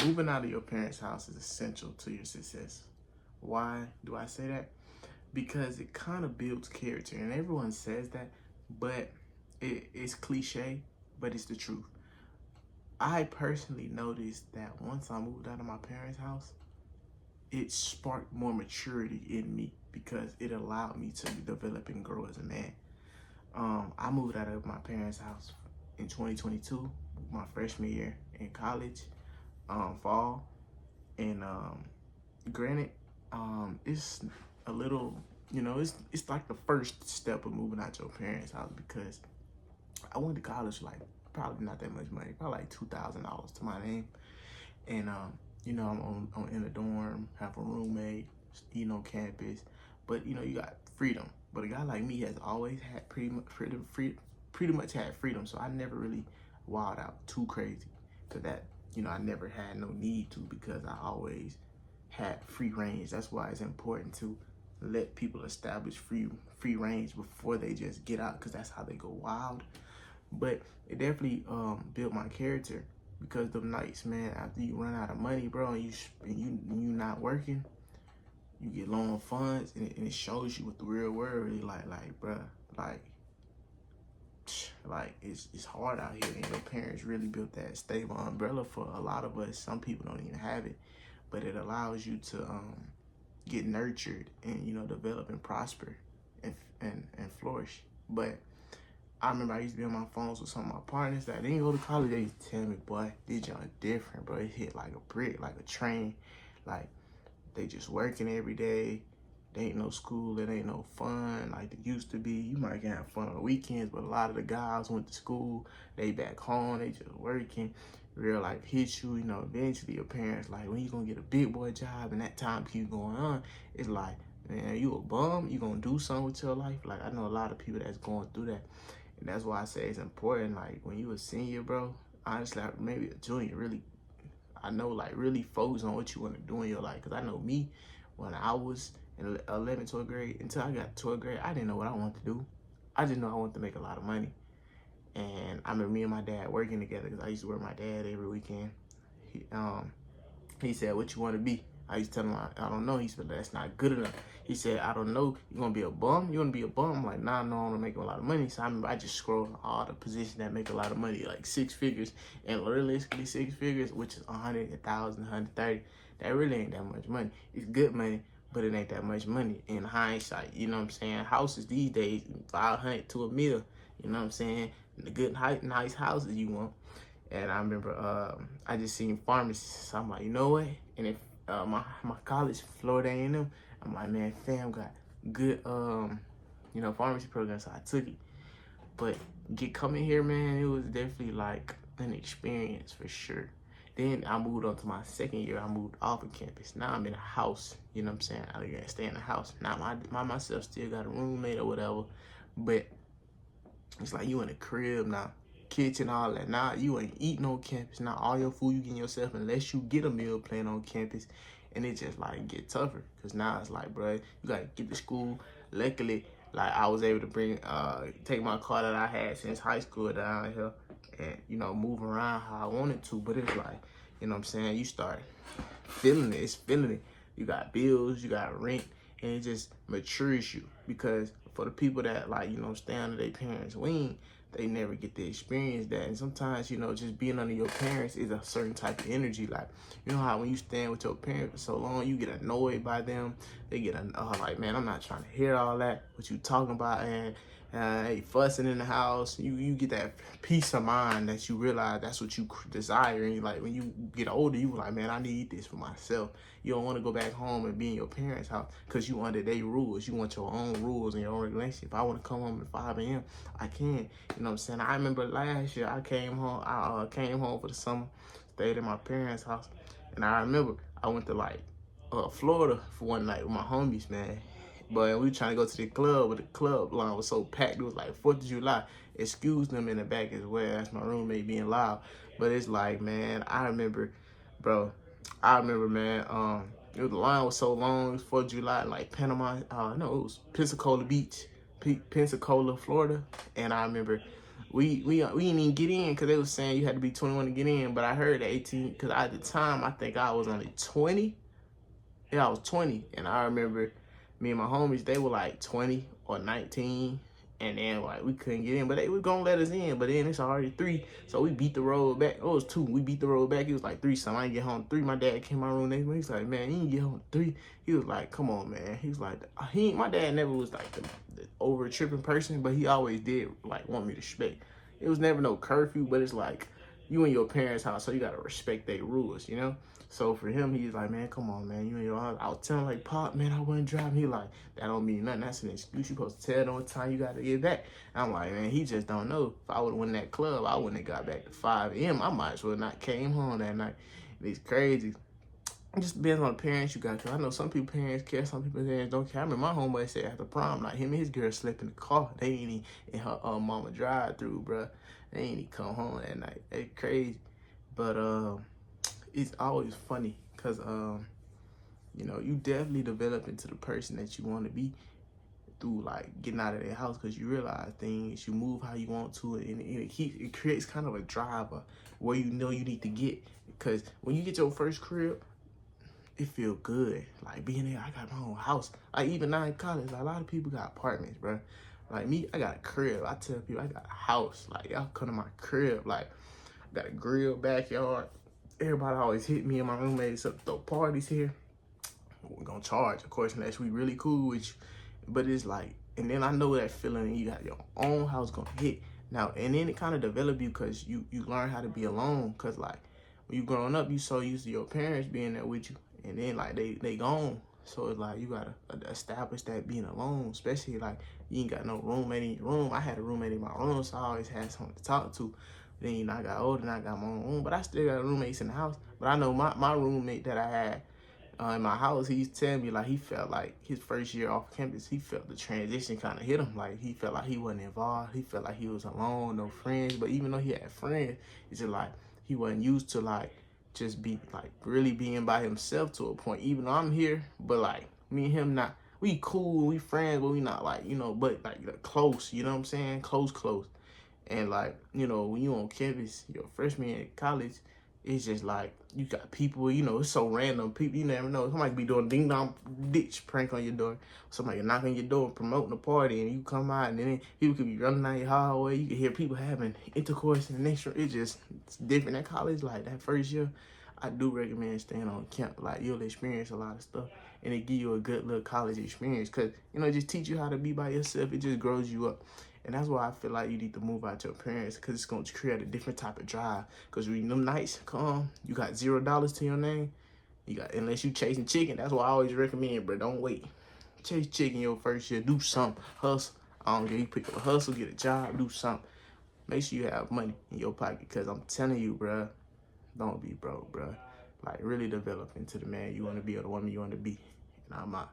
moving out of your parents' house is essential to your success. Why do I say that? Because it kind of builds character, and everyone says that, but it's cliche, but it's the truth. I personally noticed that once I moved out of my parents' house, it sparked more maturity in me because it allowed me to develop and grow as a man. I moved out of my parents' house in 2022, my freshman year in college, fall, and granted, it's a little, it's like the first step of moving out your parents' house because I went to college like probably not that much money, probably like $2,000 to my name, and I'm in a dorm, have a roommate, eating on campus, but you got freedom. But a guy like me has always had pretty much had freedom, so I never really wild out too crazy. To that, I never had no need to because I always had free range. That's why it's important to let people establish free range before they just get out, because that's how they go wild. But it definitely built my character because the nights, man, after you run out of money, bro, and you not working, you get low on funds, and it shows you what the real world really like, bro, like it's hard out here, and your parents really built that stable umbrella for a lot of us. Some people don't even have it, but it allows you to get nurtured and develop and prosper and flourish. But I remember I used to be on my phones with some of my partners that didn't go to college. They used to tell me, boy, this joint different, bro. It hit like a brick, like a train. Like, they just working every day. There ain't no school, it ain't no fun like it used to be. You might can have fun on the weekends, but a lot of the guys went to school, they back home, they just working. Real life hits you, eventually your parents like, when you gonna get a big boy job, and that time keep going on, it's like, man, you a bum, you gonna do something with your life? Like, I know a lot of people that's going through that. And that's why I say it's important, like, when you a senior, bro, honestly, like, maybe a junior, really, I know, like, really focus on what you want to do in your life. Because I know me, when I was in 11th, 12th grade, until I got to 12th grade, I didn't know what I wanted to do. I just know I wanted to make a lot of money. And I remember me and my dad working together, because I used to work with my dad every weekend. He said, what you want to be? I used to tell him, I don't know. He said, that's not good enough. He said, I don't know. You gonna be a bum? You wanna be a bum? I'm like, nah, no, I wanna make a lot of money. So I remember I just scrolled all the positions that make a lot of money, like 6 figures, and realistically 6 figures, which is 100, 1,000, 130. That really ain't that much money. It's good money, but it ain't that much money in hindsight. You know what I'm saying? Houses these days, 500 to $1 million. You know what I'm saying? The good, nice houses you want. And I remember I just seen pharmacists. So I'm like, you know what? And if my college, Florida A&M, I'm like, man, fam got good pharmacy programs, so I took it. But coming here, man, it was definitely like an experience for sure. Then I moved on to my second year. I moved off of campus. Now I'm in a house. You know what I'm saying? I gotta stay in the house. Now myself still got a roommate or whatever, but it's like you in a crib now, kitchen, all that. Now you ain't eating on campus. Now all your food you getting yourself unless you get a meal plan on campus. And it just like get tougher, because now it's like, bro, you gotta get to school. Luckily, like, I was able to take my car that I had since high school down here and, move around how I wanted to. But it's like, you know what I'm saying, you start feeling it. It's feeling it. You got bills, you got rent, and it just matures you. Because for the people that, like, stay under their parents' wing, they never get to experience that. And sometimes, just being under your parents is a certain type of energy. Like, you know how when you stand with your parents for so long, you get annoyed by them. They get like, man, I'm not trying to hear all that, what you talking about, and they fussing in the house. You get that peace of mind that you realize that's what you desire. And like, when you get older, you like, man, I need this for myself. You don't want to go back home and be in your parents' house because you under their rules. You want your own rules and your own regulations. If I want to come home at 5 a.m., I can. You know what I'm saying? I remember last year I came home. I came home for the summer, stayed at my parents' house, and I remember I went to like Florida for one night with my homies, man. But we were trying to go to the club, but the club line was so packed. It was like 4th of July. Excuse them in the back as well. That's my roommate being loud. But it's like, man, I remember, man, the line was so long. It was 4th of July, like Panama. No, it was Pensacola Beach, Pensacola, Florida. And I remember we didn't even get in because they was saying you had to be 21 to get in. But I heard at 18 because at the time I think I was only 20. Yeah, I was 20, and I remember me and my homies, they were like 20 or 19, and then like we couldn't get in, but they was gonna let us in. But then it's already 3, so we beat the road back. Oh, it was 2. We beat the road back. It was like 3 something. I didn't get home 3. My dad came in my room next morning. He's like, man, you didn't get home 3. He was like, come on, man. He was like, my dad never was like the over tripping person, but he always did like want me to respect. It was never no curfew, but it's like you in your parents' house, so you gotta respect their rules, you know. So for him, he's like, man, come on, man. You know, I was telling like, Pop, man, I wasn't driving. He like, that don't mean nothing. That's an excuse. You supposed to tell them what time you got to get back. And I'm like, man, he just don't know. If I would have won that club, I wouldn't have got back to 5 a.m. I might as well not came home that night. It's crazy. It just depends on the parents you got. Cause I know some people parents care, some people parents don't care. I remember my homeboy said after prom, like him and his girl slept in the car. They ain't even in her mama drive through, bro. They ain't even come home that night. It's crazy. But it's always funny because you know, you definitely develop into the person that you want to be through like getting out of their house, because you realize things, you move how you want to, and it creates kind of a driver where you know you need to get. Because when you get your first crib, it feel good, like being there. I got my own house. Like even now in college, like, a lot of people got apartments, bro. Like me, I got a crib. I tell people I got a house. Like y'all come to my crib, like got a grill, backyard. Everybody always hit me and my roommates up, throw parties here. We're gonna charge, of course, unless we really cool with you. But it's like, and then I know that feeling you got your own house gonna hit. Now, and then it kind of develop you because you learn how to be alone. Because like when you growing up, you so used to your parents being there with you, and then like they gone. So it's like you gotta establish that being alone, especially like you ain't got no roommate in your room. I had a roommate in my room, so I always had someone to talk to. Then, you know, I got older and I got my own room, but I still got roommates in the house. But I know my roommate that I had in my house, he's telling me like he felt like his first year off campus, he felt the transition kind of hit him. Like he felt like he wasn't involved. He felt like he was alone, no friends. But even though he had friends, it's just like he wasn't used to like just be like really being by himself to a point. Even though I'm here, but like me and him not, we cool, we friends, but we not like, you know, but like close, you know what I'm saying? Close. And like, you know, when you on campus, your freshman year in college, it's just like you got people, you know, it's so random. People, you never know. Somebody be doing ding dong ditch prank on your door. Somebody knocking your door, promoting a party, and you come out, and then people could be running down your hallway. You can hear people having intercourse in the next room. It's different at college. Like that first year, I do recommend staying on camp. Like you'll experience a lot of stuff, and it give you a good little college experience. Cause you know, it just teach you how to be by yourself. It just grows you up. And that's why I feel like you need to move out your parents, because it's going to create a different type of drive. Because when them nights come, you got $0 to your name. You got, unless you chasing chicken. That's why I always recommend, bro. Don't wait. Chase chicken your first year. Do something. Hustle. I don't care. You pick up a hustle, get a job, do something. Make sure you have money in your pocket, because I'm telling you, bro, don't be broke, bro. Like, really develop into the man you want to be or the woman you want to be. And I'm out.